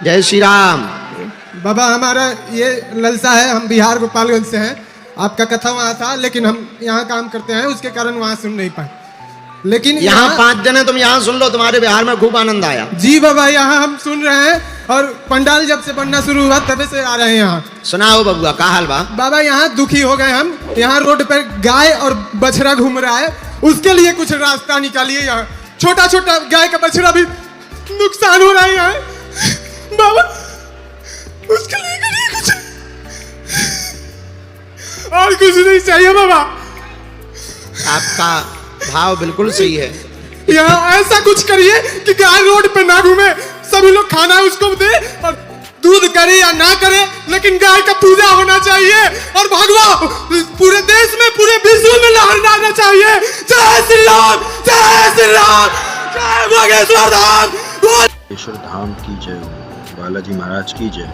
जय श्री राम। बाबा हमारा ये ललसा है, हम बिहार गोपालगंज से हैं। आपका कथा वहाँ था लेकिन हम यहाँ काम करते हैं, उसके कारण वहाँ सुन नहीं पाए। लेकिन यहाँ 5 जने तुम यहाँ सुन लो, तुम्हारे बिहार में खूब आनंद आया। जी बाबा यहाँ हम सुन रहे हैं और पंडाल जब से बनना शुरू हुआ तभी से आ रहे हैं यहाँ। सुनाओ बबुआ का हाल बा। बाबा यहाँ दुखी हो गए हम। यहाँ रोड पर गाय और बछड़ा घूम रहा है, उसके लिए कुछ रास्ता निकालिए। यहाँ छोटा छोटा गाय का बछड़ा भी नुकसान हो रहा है यहाँ बाबा, उसके लिए करिए कुछ, और कुछ नहीं चाहिए बाबा। आपका भाव बिल्कुल सही है। यहाँ ऐसा कुछ करिए कि गाय रोड पे ना घूमे, सभी लोग खाना उसको दे, और दूध करे या ना करे लेकिन गाय का पूजा होना चाहिए, और भगवान पूरे देश में पूरे विश्व में लहराना चाहिए। जय श्री राम, जय श्री राम, जय बागेश्वर धाम। बागेश्वर धाम की जय, बालाजी महाराज की जय।